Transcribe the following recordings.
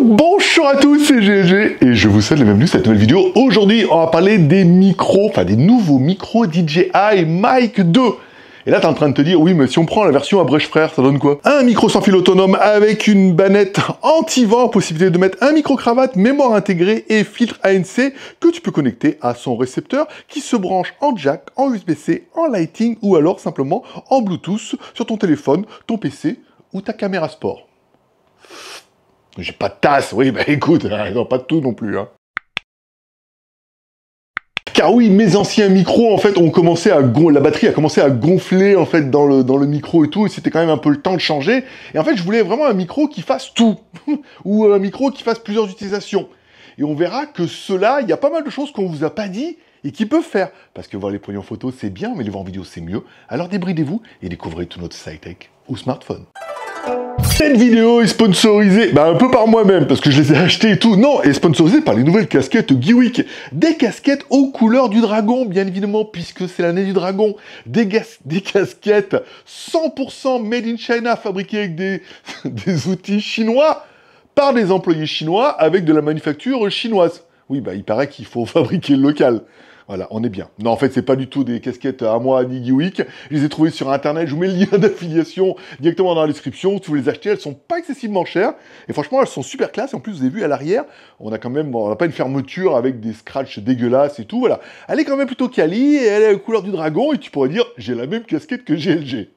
Bonjour à tous, c'est GLG et je vous souhaite la bienvenue dans cette nouvelle vidéo. Aujourd'hui, on va parler des micros, enfin des nouveaux micros DJI Mic 2. Et là, t'es en train de te dire, oui, mais si on prend la version à brèche frère, ça donne quoi? Un micro sans fil autonome avec une bannette anti-vent, possibilité de mettre un micro-cravate, mémoire intégrée et filtre ANC que tu peux connecter à son récepteur qui se branche en jack, en USB-C, en Lighting ou alors simplement en Bluetooth sur ton téléphone, ton PC ou ta caméra sport. J'ai pas de tasse, oui, bah écoute, non, pas de tout non plus, hein. Car oui, mes anciens micros, en fait, ont commencé à la batterie a commencé à gonfler, en fait, dans le micro et tout, et c'était quand même un peu le temps de changer. Et en fait, je voulais vraiment un micro qui fasse tout, ou un micro qui fasse plusieurs utilisations. Et on verra que cela, il y a pas mal de choses qu'on vous a pas dit, et qui peuvent faire. Parce que voir les premiers en photo, c'est bien, mais les voir en vidéo, c'est mieux. Alors débridez-vous, et découvrez tout notre sci-tech ou smartphone. Cette vidéo est sponsorisée, un peu par moi-même, parce que je les ai achetées et tout. Non, elle est sponsorisée par les nouvelles casquettes Geewick. Des casquettes aux couleurs du dragon, bien évidemment, puisque c'est l'année du dragon. Des casquettes 100% made in China, fabriquées avec des outils chinois, par des employés chinois, avec de la manufacture chinoise. Oui, il paraît qu'il faut fabriquer le local. Voilà, on est bien. Non, en fait, c'est pas du tout des casquettes à moi, ni Geewick. Je les ai trouvées sur Internet. Je vous mets le lien d'affiliation directement dans la description. Si vous les achetez, elles sont pas excessivement chères. Et franchement, elles sont super classe. En plus, vous avez vu à l'arrière, on n'a pas une fermeture avec des scratchs dégueulasses et tout. Voilà. Elle est quand même plutôt quali et elle est à la couleur du dragon. Et tu pourrais dire, j'ai la même casquette que GLG.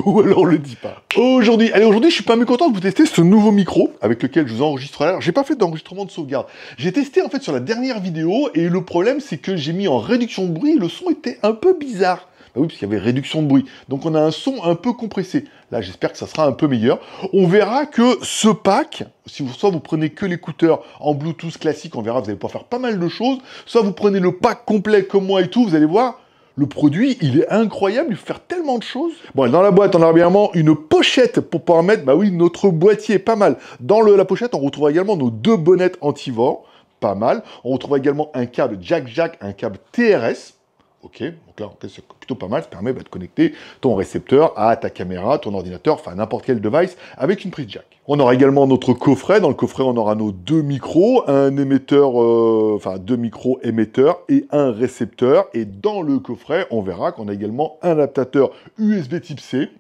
Ou alors on le dit pas. Aujourd'hui, je suis pas mécontent de vous tester ce nouveau micro avec lequel je vous enregistre. Alors, j'ai pas fait d'enregistrement de sauvegarde. J'ai testé en fait sur la dernière vidéo et le problème c'est que j'ai mis en réduction de bruit et le son était un peu bizarre. Oui, parce qu'il y avait réduction de bruit. Donc on a un son un peu compressé. Là, j'espère que ça sera un peu meilleur. On verra que ce pack, soit vous prenez que l'écouteur en Bluetooth classique, on verra, vous allez pouvoir faire pas mal de choses. Soit vous prenez le pack complet comme moi et tout, vous allez voir. Le produit, il est incroyable, il faut faire tellement de choses. Bon, dans la boîte, on a évidemment une pochette pour pouvoir mettre, notre boîtier, pas mal. Dans la pochette, on retrouve également nos deux bonnettes anti-vent, pas mal. On retrouve également un câble jack-jack, un câble TRS. Ok, donc là, c'est plutôt pas mal, ça permet de connecter ton récepteur à ta caméra, ton ordinateur, enfin n'importe quel device avec une prise jack. On aura également notre coffret. Dans le coffret, on aura nos deux micros, un émetteur, deux micros émetteurs et un récepteur. Et dans le coffret, on verra qu'on a également un adaptateur USB type C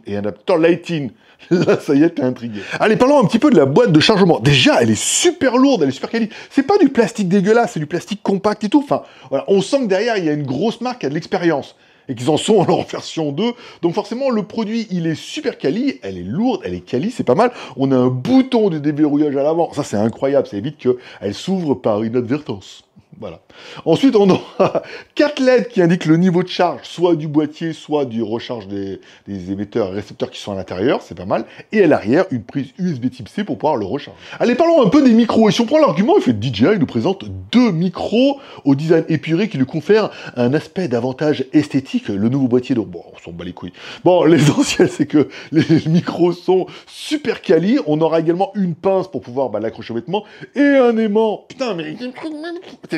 et un adaptateur Lighting. Là, ça y est, t'es intrigué. Allez, parlons un petit peu de la boîte de chargement. Déjà, elle est super lourde, elle est super quali. C'est pas du plastique dégueulasse, c'est du plastique compact et tout. Enfin, voilà, on sent que derrière, il y a une grosse marque qui a de l'expérience. Et qu'ils en sont en leur version 2. Donc forcément, le produit, il est super quali, elle est lourde, elle est quali, c'est pas mal. On a un bouton de déverrouillage à l'avant. Ça, c'est incroyable, ça évite qu'elle s'ouvre par inadvertance. Voilà. Ensuite, on aura 4 LED qui indiquent le niveau de charge, soit du boîtier, soit du recharge des émetteurs et récepteurs qui sont à l'intérieur, c'est pas mal. Et à l'arrière, une prise USB type C pour pouvoir le recharger. Allez, parlons un peu des micros. Et si on prend l'argument, DJI nous présente deux micros au design épuré qui lui confèrent un aspect davantage esthétique. Le nouveau boîtier de... Bon, on s'en bat les couilles. Bon, l'essentiel, c'est que les micros sont super quali. On aura également une pince pour pouvoir l'accrocher au vêtement et un aimant. Putain, mais...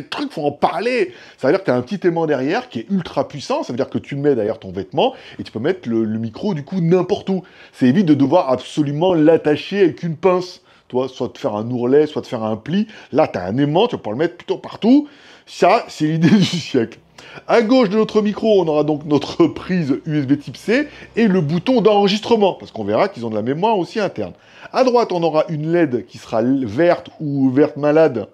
truc, faut en parler. Ça veut dire que tu as un petit aimant derrière qui est ultra puissant. Ça veut dire que tu mets derrière ton vêtement et tu peux mettre le micro du coup n'importe où. Ça évite de devoir absolument l'attacher avec une pince. Toi, soit de faire un ourlet, soit de faire un pli. Là, tu as un aimant, tu vas pouvoir le mettre plutôt partout. Ça, c'est l'idée du siècle. À gauche de notre micro, on aura donc notre prise USB type C et le bouton d'enregistrement, parce qu'on verra qu'ils ont de la mémoire aussi interne. À droite, on aura une LED qui sera verte ou verte malade,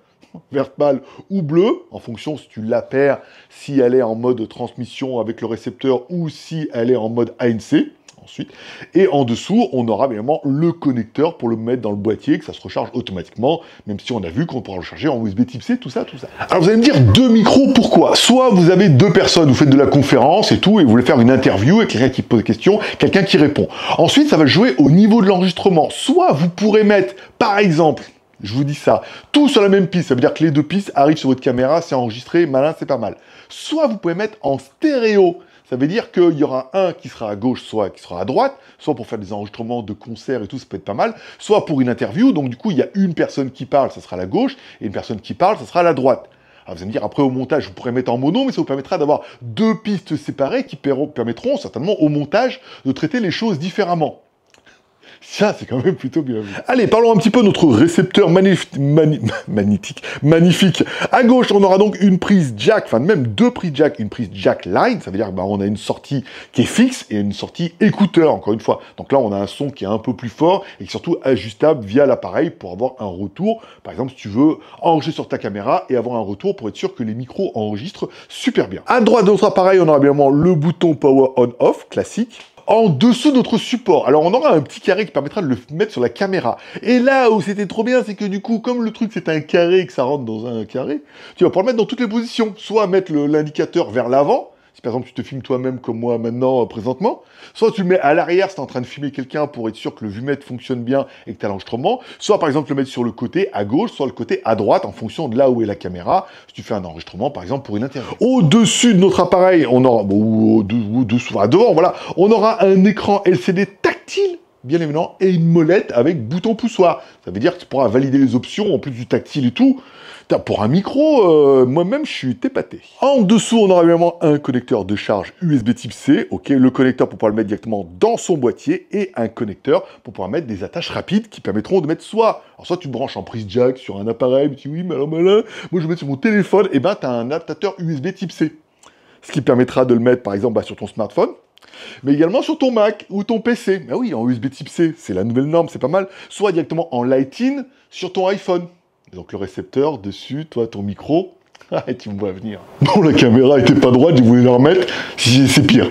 verte pâle ou bleue, en fonction si tu la perds, si elle est en mode transmission avec le récepteur ou si elle est en mode ANC. Ensuite, et en dessous, on aura évidemment le connecteur pour le mettre dans le boîtier, que ça se recharge automatiquement, même si on a vu qu'on pourra le charger en USB type C, tout ça. Alors vous allez me dire, deux micros, pourquoi? Soit vous avez deux personnes, vous faites de la conférence et tout, et vous voulez faire une interview avec quelqu'un qui pose des questions, quelqu'un qui répond. Ensuite, ça va jouer au niveau de l'enregistrement. Soit vous pourrez mettre, par exemple, je vous dis ça, tout sur la même piste, ça veut dire que les deux pistes arrivent sur votre caméra, c'est enregistré, malin, c'est pas mal. Soit vous pouvez mettre en stéréo. Ça veut dire qu'il y aura un qui sera à gauche, soit qui sera à droite, soit pour faire des enregistrements de concerts et tout, ça peut être pas mal, soit pour une interview, donc du coup, il y a une personne qui parle, ça sera à la gauche, et une personne qui parle, ça sera à la droite. Alors vous allez me dire, après au montage, vous pourrez mettre en mono, mais ça vous permettra d'avoir deux pistes séparées qui permettront certainement au montage de traiter les choses différemment. Ça, c'est quand même plutôt bien vu. Allez, parlons un petit peu de notre récepteur magnifique. À gauche, on aura donc une prise jack, enfin même deux prises jack, une prise jack line, ça veut dire qu'on a une sortie qui est fixe et une sortie écouteur, encore une fois. Donc là, on a un son qui est un peu plus fort et qui est surtout ajustable via l'appareil pour avoir un retour. Par exemple, si tu veux enregistrer sur ta caméra et avoir un retour pour être sûr que les micros enregistrent super bien. À droite de notre appareil, on aura bien évidemment le bouton Power On-Off, classique. En dessous de notre support, alors on aura un petit carré qui permettra de le mettre sur la caméra. Et là où c'était trop bien, c'est que du coup, comme le truc c'est un carré et que ça rentre dans un carré, tu vas pouvoir le mettre dans toutes les positions. Soit mettre l'indicateur vers l'avant, si par exemple tu te filmes toi-même comme moi maintenant, présentement, soit tu le mets à l'arrière si tu es en train de filmer quelqu'un pour être sûr que le vumètre fonctionne bien et que tu as l'enregistrement, soit par exemple le mettre sur le côté à gauche, soit le côté à droite en fonction de là où est la caméra, si tu fais un enregistrement par exemple pour une interview. Au-dessus de notre appareil, on aura, devant, voilà, on aura un écran LCD tactile, bien évidemment, et une molette avec bouton poussoir. Ça veut dire que tu pourras valider les options, en plus du tactile et tout. Pour un micro, moi-même, je suis épaté. En dessous, on aura évidemment un connecteur de charge USB type C, ok, le connecteur pour pouvoir le mettre directement dans son boîtier, et un connecteur pour pouvoir mettre des attaches rapides qui permettront de mettre soit tu branches en prise jack sur un appareil, tu dis oui, mais alors malin, moi je vais mettre sur mon téléphone, et ben tu as un adaptateur USB type C. Ce qui permettra de le mettre, par exemple, sur ton smartphone, mais également sur ton Mac ou ton PC. Ben oui, en USB type C, c'est la nouvelle norme, c'est pas mal. Soit directement en Light-in sur ton iPhone. Et donc le récepteur dessus, toi, ton micro. Ah, tu me vois venir. Bon, la caméra était pas droite, je voulais la remettre. C'est pire.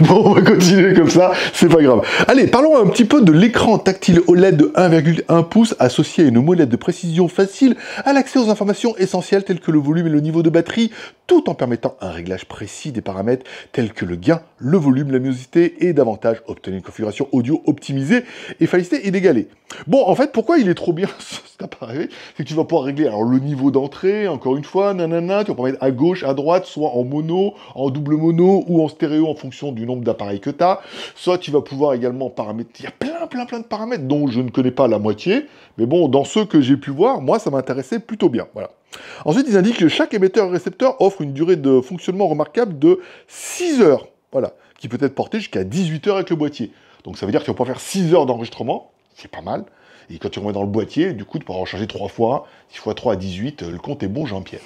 Bon, on va continuer comme ça, c'est pas grave. Allez, parlons un petit peu de l'écran tactile OLED de 1,1 pouces associé à une molette de précision facile à l'accès aux informations essentielles telles que le volume et le niveau de batterie, tout en permettant un réglage précis des paramètres tels que le gain, le volume, la luminosité et davantage obtenir une configuration audio optimisée et facilité inégalée. Bon, en fait, pourquoi il est trop bien cet appareil? C'est que tu vas pouvoir régler alors le niveau d'entrée, encore une fois, nanana, tu vas pouvoir mettre à gauche, à droite, soit en mono, en double mono ou en stéréo en fonction du nombre d'appareils que tu as. Soit tu vas pouvoir également paramétrer, il y a plein de paramètres dont je ne connais pas la moitié, mais bon, dans ceux que j'ai pu voir, moi, ça m'intéressait plutôt bien, voilà. Ensuite, ils indiquent que chaque émetteur et récepteur offre une durée de fonctionnement remarquable de 6 heures, voilà, qui peut être portée jusqu'à 18 heures avec le boîtier. Donc ça veut dire que tu vas pouvoir faire 6 heures d'enregistrement, c'est pas mal. Et quand tu remets dans le boîtier, du coup, tu pourras recharger 3 fois, 6 fois 3 à 18, le compte est bon, Jean-Pierre.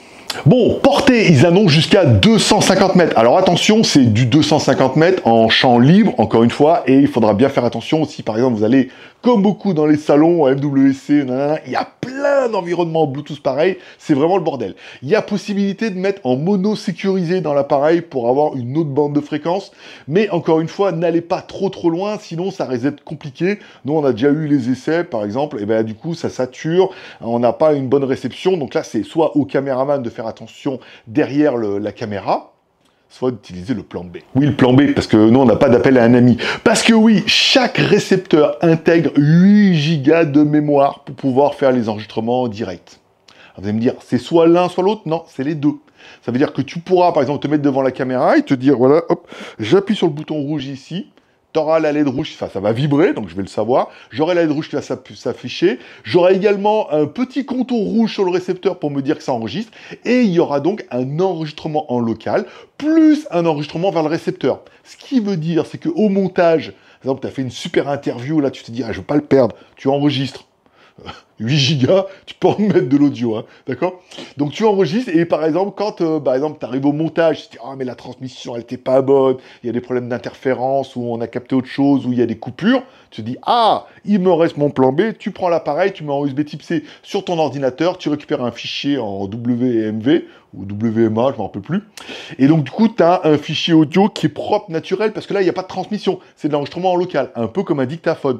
Bon, portée, ils annoncent jusqu'à 250 mètres. Alors attention, c'est du 250 mètres en champ libre, encore une fois, et il faudra bien faire attention si, par exemple, vous allez, comme beaucoup dans les salons, MWC, nanana, il y a plein d'environnements Bluetooth pareil, c'est vraiment le bordel. Il y a possibilité de mettre en mono sécurisé dans l'appareil pour avoir une autre bande de fréquence, mais encore une fois, n'allez pas trop loin, sinon ça risque d'être compliqué. Nous, on a déjà eu les essais, par exemple, et ben du coup, ça sature, on n'a pas une bonne réception, donc là, c'est soit au caméraman de faire attention derrière la caméra, soit d'utiliser le plan B. Oui, le plan B, parce que nous, on n'a pas d'appel à un ami. Parce que oui, chaque récepteur intègre 8 Go de mémoire pour pouvoir faire les enregistrements en direct. Alors, vous allez me dire, c'est soit l'un, soit l'autre? Non, c'est les deux. Ça veut dire que tu pourras, par exemple, te mettre devant la caméra et te dire, voilà, hop, j'appuie sur le bouton rouge ici, tu auras la LED rouge, enfin, ça va vibrer, donc je vais le savoir. J'aurai la LED rouge qui va s'afficher. J'aurai également un petit contour rouge sur le récepteur pour me dire que ça enregistre. Et il y aura donc un enregistrement en local, plus un enregistrement vers le récepteur. Ce qui veut dire, c'est qu'au montage, par exemple, tu as fait une super interview, là, tu te dis, ah, je ne veux pas le perdre, tu enregistres. 8 Go, tu peux en mettre de l'audio, hein, d'accord? Donc tu enregistres et par exemple, quand par exemple, tu arrives au montage, tu te dis, ah mais la transmission, elle n'était pas bonne, il y a des problèmes d'interférence, ou on a capté autre chose, ou il y a des coupures, tu te dis, ah, il me reste mon plan B, tu prends l'appareil, tu mets en USB type C sur ton ordinateur, tu récupères un fichier en WMV, ou WMA, je ne me rappelle plus, et donc du coup, tu as un fichier audio qui est propre, naturel, parce que là, il n'y a pas de transmission, c'est de l'enregistrement en local, un peu comme un dictaphone.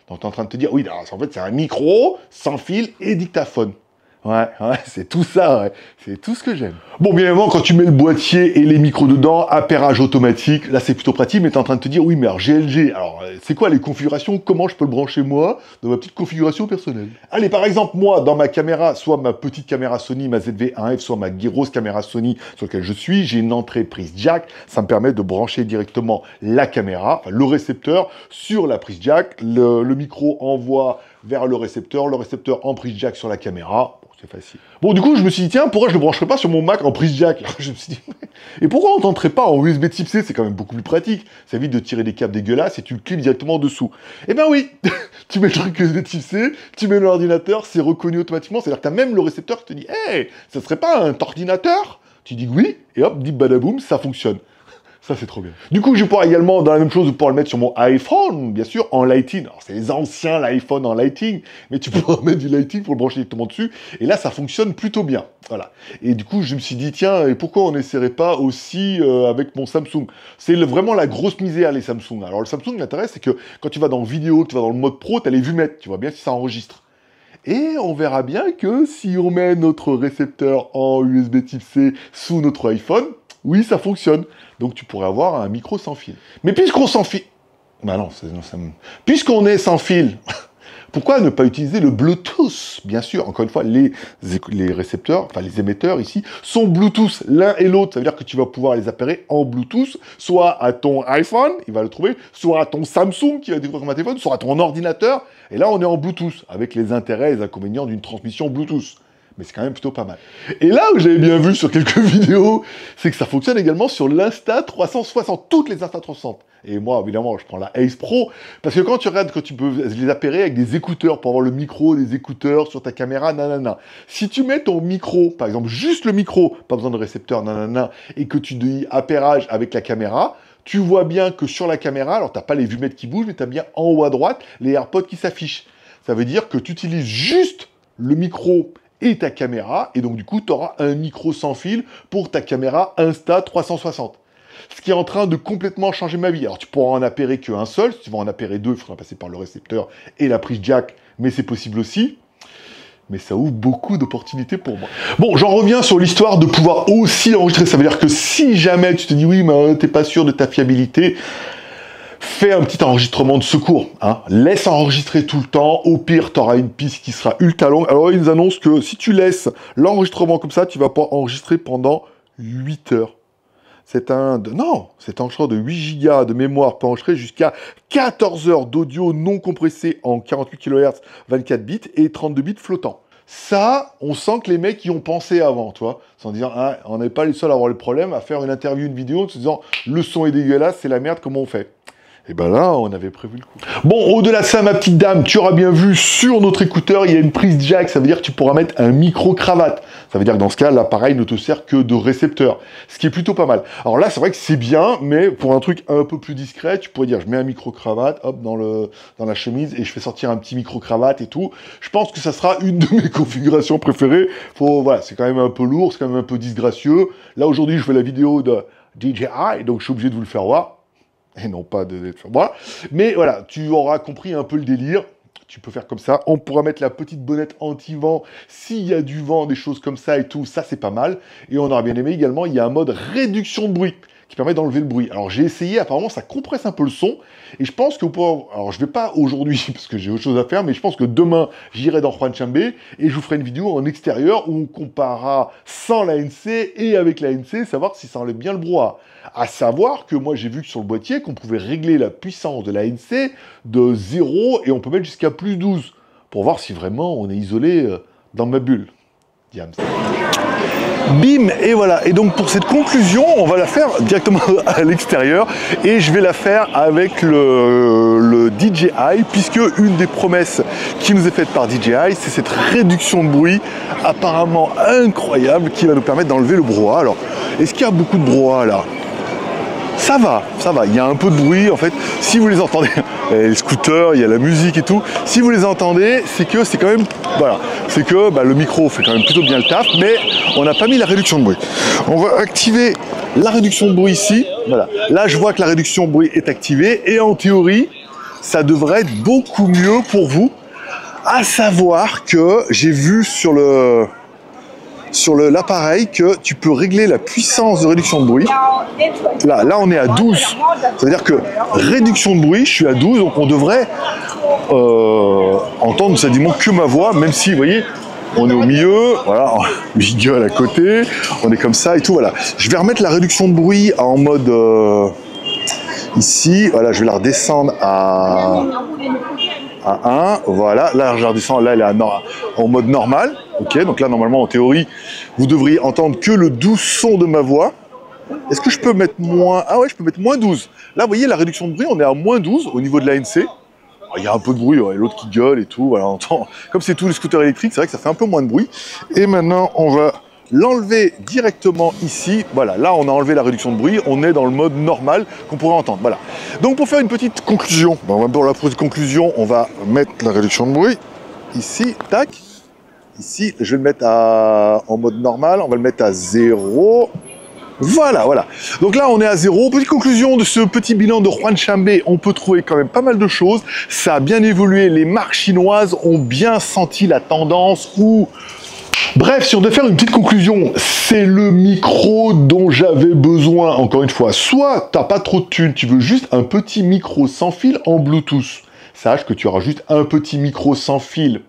Donc, tu es en train de te dire, oui, en fait, c'est un micro, sans fil et dictaphone. Ouais, c'est tout ça, ouais. C'est tout ce que j'aime. Bon, bien évidemment, quand tu mets le boîtier et les micros dedans, appairage automatique, là, c'est plutôt pratique, mais tu es en train de te dire, oui, mais alors GLG, alors, c'est quoi les configurations? Comment je peux le brancher, moi, dans ma petite configuration personnelle? Allez, par exemple, moi, dans ma caméra, soit ma petite caméra Sony, ma ZV-1F, soit ma grosse caméra Sony sur laquelle je suis, j'ai une entrée prise jack, ça me permet de brancher directement la caméra, enfin, le récepteur, sur la prise jack, le micro envoie vers le récepteur en prise jack sur la caméra. c'est facile. Bon, du coup, je me suis dit, tiens, pourquoi je ne le brancherais pas sur mon Mac en prise jack? Alors, je me suis dit, et pourquoi on ne tenterait pas en USB type C? C'est quand même beaucoup plus pratique. Ça évite de tirer des câbles dégueulasses et tu le clips directement en dessous. Eh ben oui, tu mets le truc USB type C, tu mets l'ordinateur, c'est reconnu automatiquement. C'est-à-dire que tu as même le récepteur qui te dit, hey, ça serait pas un ordinateur? Tu dis oui, et hop, dit badaboum, ça fonctionne. Ça, c'est trop bien. Du coup, je pourrais également, dans la même chose, pouvoir le mettre sur mon iPhone, bien sûr, en Lighting. Alors, c'est les anciens, l'iPhone en Lighting, mais tu pourras mettre du Lighting pour le brancher directement dessus. Et là, ça fonctionne plutôt bien. Voilà. Et du coup, je me suis dit, tiens, et pourquoi on n'essaierait pas aussi avec mon Samsung? C'est vraiment la grosse misère, les Samsung. Alors, le Samsung, l'intérêt, c'est que quand tu vas dans vidéo, tu vas dans le mode pro, tu as les vumettes. Tu vois bien si ça enregistre. Et on verra bien que si on met notre récepteur en USB type C sous notre iPhone, oui, ça fonctionne. Donc tu pourrais avoir un micro sans fil. Mais puisqu'on s'en fil... Bah non, puisqu'on est sans fil, pourquoi ne pas utiliser le Bluetooth? Bien sûr, encore une fois, les récepteurs, enfin les émetteurs ici, sont Bluetooth l'un et l'autre. Ça veut dire que tu vas pouvoir les appairer en Bluetooth, soit à ton iPhone, il va le trouver, soit à ton Samsung qui va découvrir comme un téléphone, soit à ton ordinateur. Et là, on est en Bluetooth, avec les intérêts et les inconvénients d'une transmission Bluetooth. Mais c'est quand même plutôt pas mal. Et là où j'avais bien vu sur quelques vidéos, c'est que ça fonctionne également sur l'Insta360, toutes les Insta360. Et moi, évidemment, je prends la Ace Pro, parce que quand tu regardes, que tu peux les appairer avec des écouteurs, pour avoir le micro des écouteurs sur ta caméra, nanana. Si tu mets ton micro, par exemple, juste le micro, pas besoin de récepteur, nanana, et que tu dis appairage avec la caméra, tu vois bien que sur la caméra, alors t'as pas les vumettes qui bougent, mais t'as bien en haut à droite les AirPods qui s'affichent. Ça veut dire que tu utilises juste le micro et ta caméra, et donc du coup, tu auras un micro sans fil pour ta caméra Insta360. Ce qui est en train de complètement changer ma vie. Alors, tu pourras en appairer qu'un seul. Si tu vas en appairer deux, il faudra passer par le récepteur et la prise jack, mais c'est possible aussi. Mais ça ouvre beaucoup d'opportunités pour moi. Bon, j'en reviens sur l'histoire de pouvoir aussi enregistrer. Ça veut dire que si jamais tu te dis, oui, mais t'es pas sûr de ta fiabilité, fais un petit enregistrement de secours, hein. Laisse enregistrer tout le temps, au pire, tu auras une piste qui sera ultra longue. Alors, ils nous annoncent que si tu laisses l'enregistrement comme ça, tu vas pouvoir enregistrer pendant 8 heures. C'est un enregistrement de 8 Go de mémoire peut enregistrer jusqu'à 14 heures d'audio non compressé en 48 kHz, 24 bits et 32 bits flottants. Ça, on sent que les mecs y ont pensé avant, tu vois, sans dire, ah, on n'est pas les seuls à avoir le problème, à faire une interview, une vidéo, en se disant, le son est dégueulasse, c'est la merde, comment on fait? Et ben là, on avait prévu le coup. Bon, au-delà de ça, ma petite dame, tu auras bien vu sur notre écouteur, il y a une prise jack, ça veut dire que tu pourras mettre un micro-cravate. Ça veut dire que dans ce cas, l'appareil ne te sert que de récepteur, ce qui est plutôt pas mal. Alors là, c'est vrai que c'est bien, mais pour un truc un peu plus discret, tu pourrais dire, je mets un micro-cravate, hop, dans la chemise, et je fais sortir un petit micro-cravate et tout. Je pense que ça sera une de mes configurations préférées. Voilà, c'est quand même un peu lourd, c'est quand même un peu disgracieux. Là, aujourd'hui, je fais la vidéo de DJI, donc je suis obligé de vous le faire voir. Et non pas de voilà. Mais voilà, tu auras compris un peu le délire. Tu peux faire comme ça. On pourra mettre la petite bonnette anti-vent s'il y a du vent, des choses comme ça et tout. Ça, c'est pas mal. Et on aura bien aimé également, il y a un mode réduction de bruit qui permet d'enlever le bruit. Alors, j'ai essayé. Apparemment, ça compresse un peu le son. Et je pense que vous pourrez... Alors, je vais pas aujourd'hui parce que j'ai autre chose à faire, mais je pense que demain, j'irai dans Juan Chambe et je vous ferai une vidéo en extérieur où on comparera sans l'ANC et avec l'ANC, savoir si ça enlève bien le brouhaha. À savoir que moi, j'ai vu que sur le boîtier, qu'on pouvait régler la puissance de l'ANC de 0 et on peut mettre jusqu'à plus 12 pour voir si vraiment on est isolé dans ma bulle. Diams. Bim, et voilà. Et donc pour cette conclusion, on va la faire directement à l'extérieur et je vais la faire avec le DJI, puisque une des promesses qui nous est faite par DJI, c'est cette réduction de bruit apparemment incroyable qui va nous permettre d'enlever le brouhaha. Alors, est-ce qu'il y a beaucoup de brouhaha là? Ça va, il y a un peu de bruit en fait, si vous les entendez, les scooters, il y a la musique et tout, si vous les entendez, c'est que c'est quand même, voilà, c'est que le micro fait quand même plutôt bien le taf, mais on n'a pas mis la réduction de bruit. On va activer la réduction de bruit ici, voilà, là je vois que la réduction de bruit est activée, et en théorie, ça devrait être beaucoup mieux pour vous, à savoir que j'ai vu sur l'appareil que tu peux régler la puissance de réduction de bruit. Là on est à 12. Ça veut dire que réduction de bruit, je suis à 12, donc on devrait entendre quasiment que ma voix, même si, vous voyez, on est au milieu, voilà, je gueule à côté, on est comme ça et tout, voilà. Je vais remettre la réduction de bruit en mode ici, voilà, je vais la redescendre à à 1, voilà, la largeur du son, là elle est en mode normal, ok, donc là normalement en théorie, vous devriez entendre que le doux son de ma voix. Est-ce que je peux mettre moins, ah ouais, je peux mettre moins 12. Là vous voyez la réduction de bruit, on est à moins 12 au niveau de l'ANC. Il y a un peu de bruit, ouais, l'autre qui gueule et tout, voilà, on entend. Comme c'est tous les scooters électriques, c'est vrai que ça fait un peu moins de bruit. Et maintenant on va l'enlever directement ici. Voilà, là on a enlevé la réduction de bruit, on est dans le mode normal qu'on pourrait entendre. Voilà. Donc pour faire une petite conclusion, pour la petite conclusion, on va mettre la réduction de bruit ici, tac. Ici, je vais le mettre en mode normal, on va le mettre à 0. Voilà, voilà. Donc là, on est à 0. Petite conclusion de ce petit bilan de Juan Chambé, on peut trouver quand même pas mal de choses. Ça a bien évolué, les marques chinoises ont bien senti la tendance où... Bref, si on devait faire une petite conclusion, c'est le micro dont j'avais besoin, encore une fois. Soit t'as pas trop de thunes, tu veux juste un petit micro sans fil en Bluetooth. Sache que tu auras juste un petit micro sans fil.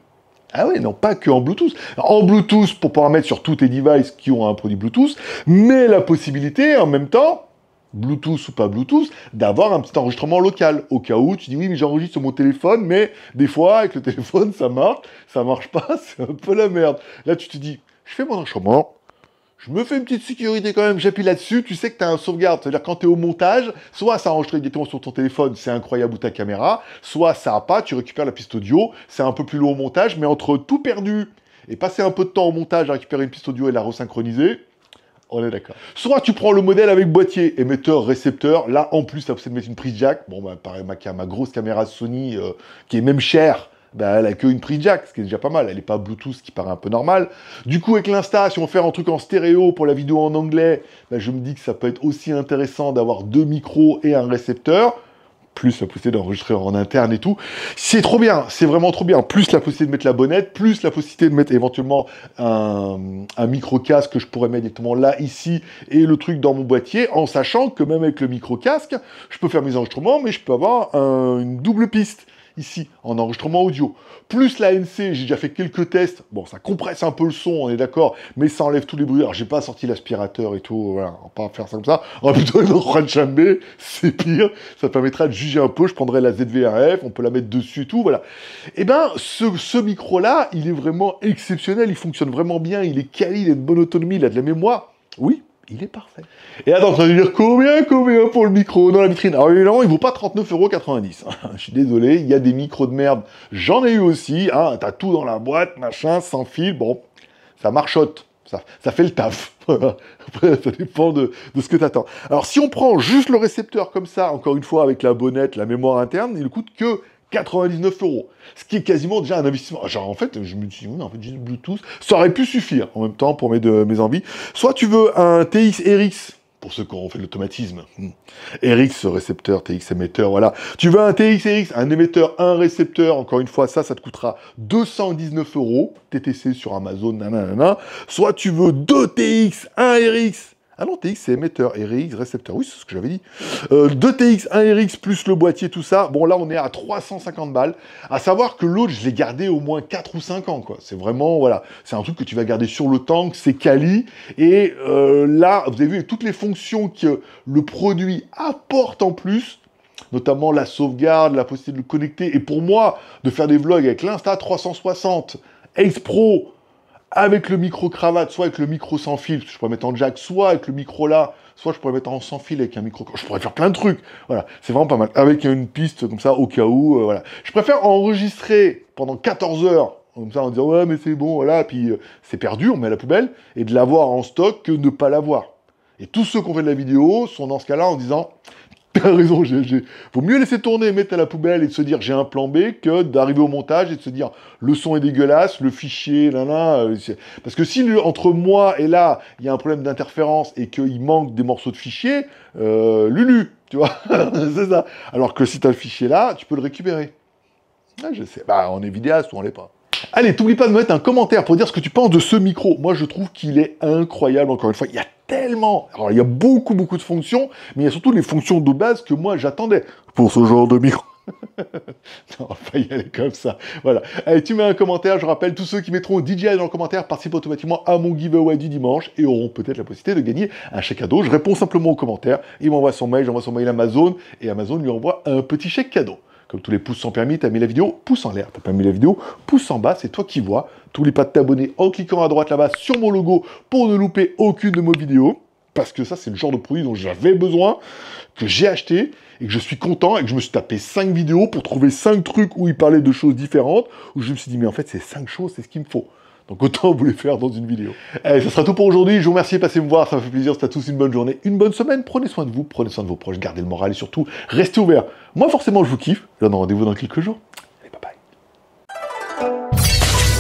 Ah ouais, non, pas que en Bluetooth. En Bluetooth, pour pouvoir mettre sur tous tes devices qui ont un produit Bluetooth, mais la possibilité, en même temps, Bluetooth ou pas Bluetooth, d'avoir un petit enregistrement local. Au cas où, tu dis oui, mais j'enregistre sur mon téléphone, mais des fois, avec le téléphone, ça marche pas, c'est un peu la merde. Là, tu te dis, je fais mon enregistrement, je me fais une petite sécurité quand même, j'appuie là-dessus, tu sais que tu as un sauvegarde. C'est-à-dire quand tu es au montage, soit ça enregistre directement sur ton téléphone, c'est incroyable, ou ta caméra, soit ça n'a pas, tu récupères la piste audio, c'est un peu plus long au montage, mais entre tout perdu et passer un peu de temps au montage à récupérer une piste audio et la resynchroniser, on est d'accord. Soit tu prends le modèle avec boîtier, émetteur, récepteur, là en plus ça possède de mettre une prise jack, bon bah pareil, ma grosse caméra Sony qui est même chère, bah, elle a qu'une prise jack, ce qui est déjà pas mal, elle n'est pas Bluetooth, ce qui paraît un peu normal. Du coup, avec l'Insta, si on fait un truc en stéréo pour la vidéo en anglais, bah, je me dis que ça peut être aussi intéressant d'avoir 2 micros et un récepteur, plus la possibilité d'enregistrer en interne et tout. C'est trop bien, c'est vraiment trop bien. Plus la possibilité de mettre la bonnette, plus la possibilité de mettre éventuellement un micro-casque que je pourrais mettre directement là, ici, et le truc dans mon boîtier, en sachant que même avec le micro-casque, je peux faire mes enregistrements, mais je peux avoir une double piste ici, en enregistrement audio. Plus la NC, j'ai déjà fait quelques tests, bon, ça compresse un peu le son, on est d'accord, mais ça enlève tous les bruits. Alors, j'ai pas sorti l'aspirateur et tout, voilà, on va pas faire ça comme ça. On va plutôt aller dans Juan Chambé, c'est pire, ça permettra de juger un peu, je prendrai la ZVRF, on peut la mettre dessus et tout, voilà. Et ben, ce micro-là, il est vraiment exceptionnel, il fonctionne vraiment bien, il est quali, il a une bonne autonomie, il a de la mémoire, oui. Il est parfait. Et attends, tu vas dire combien pour le micro dans la vitrine? Alors évidemment, il vaut pas 39,90 €. Je suis désolé, il y a des micros de merde. J'en ai eu aussi. Hein, t'as tout dans la boîte, machin, sans fil. Bon, ça marchote. Ça fait le taf. Après, ça dépend de ce que t'attends. Alors, si on prend juste le récepteur comme ça, encore une fois, avec la bonnette, la mémoire interne, il ne coûte que 99 €. Ce qui est quasiment déjà un investissement. Genre, en fait, je me dis, oui, en fait, juste Bluetooth, ça aurait pu suffire en même temps pour mes envies. Soit tu veux un TX RX, pour ceux qui ont fait l'automatisme. RX, récepteur, TX émetteur, voilà. Tu veux un TX RX, un émetteur, un récepteur, encore une fois, ça te coûtera 219 €, TTC sur Amazon, nanana. Soit tu veux 2 TX, un RX, ah non, TX, c'est émetteur, RX, récepteur. Oui, c'est ce que j'avais dit. 2 TX, 1 RX, plus le boîtier, tout ça. Bon, là, on est à 350 balles. À savoir que l'autre, je l'ai gardé au moins 4 ou 5 ans, quoi. C'est vraiment, voilà, c'est un truc que tu vas garder sur le tank, c'est quali. Et là, vous avez vu toutes les fonctions que le produit apporte en plus, notamment la sauvegarde, la possibilité de le connecter. Et pour moi, de faire des vlogs avec l'Insta360, Ace Pro, avec le micro-cravate, soit avec le micro sans fil, je pourrais mettre en jack, soit avec le micro là, soit je pourrais mettre en sans fil avec un micro, je pourrais faire plein de trucs, voilà, c'est vraiment pas mal, avec une piste comme ça, au cas où, voilà. Je préfère enregistrer pendant 14 heures, comme ça, en disant, ouais, mais c'est bon, voilà, puis c'est perdu, on met à la poubelle, et de l'avoir en stock que ne pas l'avoir. Et tous ceux qui ont fait de la vidéo sont dans ce cas-là en disant, t'as raison, vaut mieux laisser tourner, mettre à la poubelle et de se dire j'ai un plan B que d'arriver au montage et de se dire le son est dégueulasse, le fichier, parce que si entre moi et là, il y a un problème d'interférence et qu'il manque des morceaux de fichier, Lulu, tu vois, c'est ça. Alors que si t'as le fichier là, tu peux le récupérer. Ah, je sais, bah on est vidéaste ou on l'est pas. Allez, t'oublies pas de me mettre un commentaire pour dire ce que tu penses de ce micro. Moi, je trouve qu'il est incroyable, encore une fois. Il y a tellement... Alors, il y a beaucoup de fonctions, mais il y a surtout les fonctions de base que moi, j'attendais pour ce genre de micro. Non, on va pas y aller comme ça. Voilà. Allez, tu mets un commentaire. Je rappelle, tous ceux qui mettront DJI dans le commentaire participent automatiquement à mon giveaway du dimanche et auront peut-être la possibilité de gagner un chèque cadeau. Je réponds simplement aux commentaires. Il m'envoie son mail, j'envoie son mail à Amazon et Amazon lui envoie un petit chèque cadeau. Comme tous les pouces sans permis, t'as mis la vidéo, pouce en l'air. T'as pas mis la vidéo, pouce en bas, c'est toi qui vois. N'oublie pas de t'abonner en cliquant à droite là-bas sur mon logo pour ne louper aucune de mes vidéos. Parce que ça, c'est le genre de produit dont j'avais besoin, que j'ai acheté, et que je suis content, et que je me suis tapé 5 vidéos pour trouver 5 trucs où il parlait de choses différentes, où je me suis dit, mais en fait, ces 5 choses, c'est ce qu'il me faut. Donc autant vous les faire dans une vidéo. Allez, ça sera tout pour aujourd'hui. Je vous remercie de passer me voir, ça me fait plaisir. C'est à tous une bonne journée, une bonne semaine. Prenez soin de vous, prenez soin de vos proches, gardez le moral et surtout, restez ouverts. Moi, forcément, je vous kiffe. Je vous donne rendez-vous dans quelques jours.